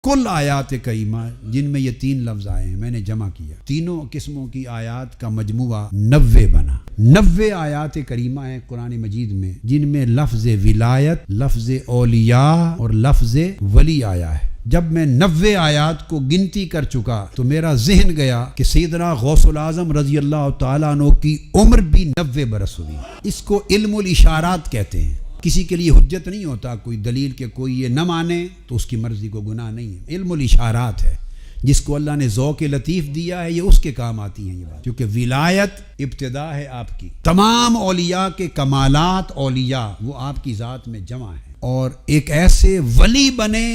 کل آیات کریمہ جن میں یہ 3 لفظ آئے ہیں میں نے جمع کیا، تینوں قسموں کی آیات کا مجموعہ 90 بنا۔ 90 آیات کریمہ ہیں قرآن مجید میں جن میں لفظ ولایت، لفظ اولیاء اور لفظ ولی آیا ہے۔ جب میں 90 آیات کو گنتی کر چکا تو میرا ذہن گیا کہ سیدنا غوث العظم رضی اللہ تعالیٰ عنہ کی عمر بھی 90 برس ہوئی۔ اس کو علم الاشارات کہتے ہیں۔ کسی کے لیے حجت نہیں ہوتا کوئی دلیل کہ کوئی یہ نہ مانے تو اس کی مرضی کو گناہ نہیں ہے، علم الاشارات ہے۔ جس کو اللہ نے ذوق لطیف دیا ہے یہ اس کے کام آتی ہیں یہ بات، کیونکہ ولایت ابتدا ہے آپ کی، تمام اولیاء کے کمالات اولیاء وہ آپ کی ذات میں جمع ہیں، اور ایک ایسے ولی بنے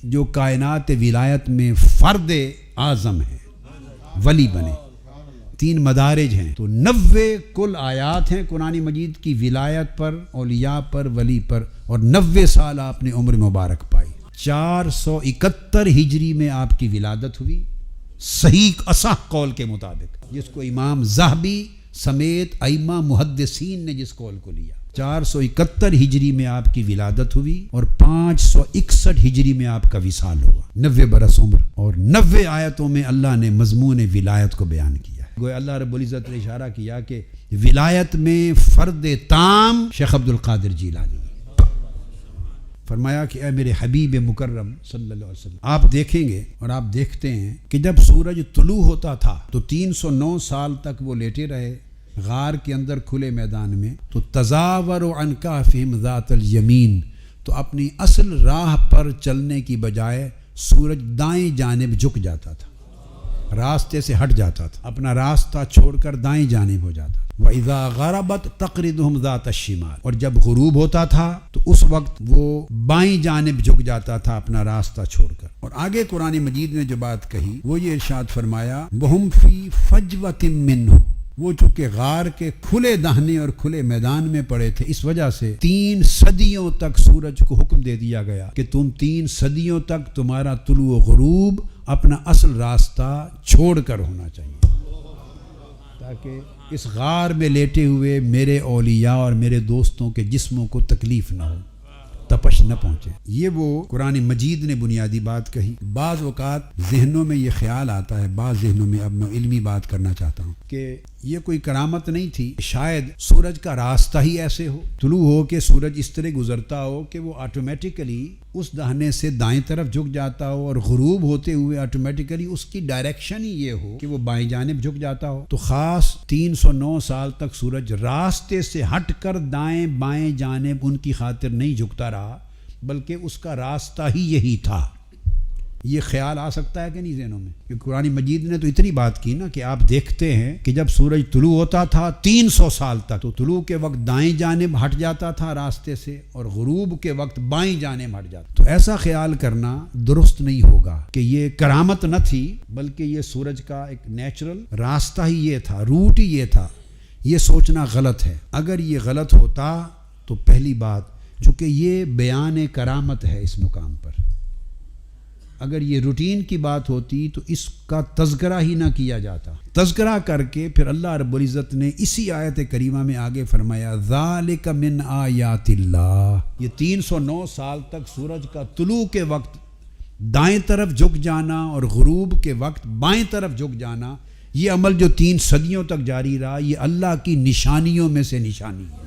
جو کائنات ولایت میں فرد اعظم ہے، ولی بنے۔ 3 مدارج ہیں، تو 90 کل آیات ہیں قرآن مجید کی ولایت پر، اولیاء پر، ولی پر، اور 90 سال آپ نے عمر مبارک پائی۔ 471 ہجری میں آپ کی ولادت ہوئی، صحیح اصح قول کے مطابق، جس کو امام ذہبی سمیت ائمہ محدثین نے جس قول کو لیا۔ 471 ہجری میں آپ کی ولادت ہوئی اور 561 ہجری میں آپ کا وصال ہوا۔ 90 برس عمر اور 90 آیتوں میں اللہ نے مضمون ولایت کو بیان کیا۔ گویا اللہ رب العزت نے اشارہ کیا کہ ولایت میں فرد تام شیخ عبد القادر جیلانی، فرمایا کہ اے میرے حبیب مکرم صلی اللہ علیہ وسلم، آپ دیکھیں گے اور آپ دیکھتے ہیں کہ جب سورج طلوع ہوتا تھا تو 309 سال تک وہ لیٹے رہے غار کے اندر کھلے میدان میں، تو تزاور عن کہفہم ذات الیمین، تو اپنی اصل راہ پر چلنے کی بجائے سورج دائیں جانب جھک جاتا تھا، راستے سے ہٹ جاتا تھا، اپنا راستہ چھوڑ کر دائیں جانب ہو جاتا تھا۔ وَإِذَا غَرَبَتْ تَقْرِضُهُمْ ذَاتَ الشِّمَالِ، اور جب غروب ہوتا تھا تو اس وقت وہ بائیں جانب جھک جاتا تھا اپنا راستہ چھوڑ کر۔ اور آگے قرآن مجید نے جو بات کہی وہ یہ ارشاد فرمایا وَهُمْ فِي فَجْوَةٍ مِّنْهُ، وہ چونکہ غار کے کھلے دہنے اور کھلے میدان میں پڑے تھے، اس وجہ سے 3 صدیوں تک سورج کو حکم دے دیا گیا کہ تم 3 صدیوں تک تمہارا طلوع و غروب اپنا اصل راستہ چھوڑ کر ہونا چاہیے، تاکہ اس غار میں لیٹے ہوئے میرے اولیاء اور میرے دوستوں کے جسموں کو تکلیف نہ ہو، تپش نہ پہنچے۔ یہ وہ قرآن مجید نے بنیادی بات کہی۔ بعض اوقات ذہنوں میں یہ خیال آتا ہے، بعض ذہنوں میں، اب میں علمی بات کرنا چاہتا ہوں، کہ یہ کوئی کرامت نہیں تھی، شاید سورج کا راستہ ہی ایسے ہو، طلوع ہو کے سورج اس طرح گزرتا ہو کہ وہ آٹومیٹیکلی اس دہنے سے دائیں طرف جھک جاتا ہو، اور غروب ہوتے ہوئے آٹومیٹیکلی اس کی ڈائریکشن ہی یہ ہو کہ وہ بائیں جانب جھک جاتا ہو۔ تو خاص 309 سال تک سورج راستے سے ہٹ کر دائیں بائیں جانب ان کی خاطر نہیں جھکتا رہا، بلکہ اس کا راستہ ہی یہی تھا۔ یہ خیال آ سکتا ہے کہ نہیں ذہنوں میں؟ کہ قرآن مجید نے تو اتنی بات کی نا کہ آپ دیکھتے ہیں کہ جب سورج طلوع ہوتا تھا 300 سال تک تو طلوع کے وقت دائیں جانب ہٹ جاتا تھا راستے سے، اور غروب کے وقت بائیں جانب ہٹ جاتا۔ تو ایسا خیال کرنا درست نہیں ہوگا کہ یہ کرامت نہ تھی، بلکہ یہ سورج کا ایک نیچرل راستہ ہی یہ تھا، روٹ ہی یہ تھا۔ یہ سوچنا غلط ہے۔ اگر یہ غلط ہوتا تو پہلی بات، چونکہ یہ بیان کرامت ہے اس مقام پر، اگر یہ روٹین کی بات ہوتی تو اس کا تذکرہ ہی نہ کیا جاتا۔ تذکرہ کر کے پھر اللہ رب العزت نے اسی آیت کریمہ میں آگے فرمایا ذالک من آیات اللہ، یہ 309 سال تک سورج کا طلوع کے وقت دائیں طرف جھک جانا اور غروب کے وقت بائیں طرف جھک جانا، یہ عمل جو 3 صدیوں تک جاری رہا، یہ اللہ کی نشانیوں میں سے نشانی ہے۔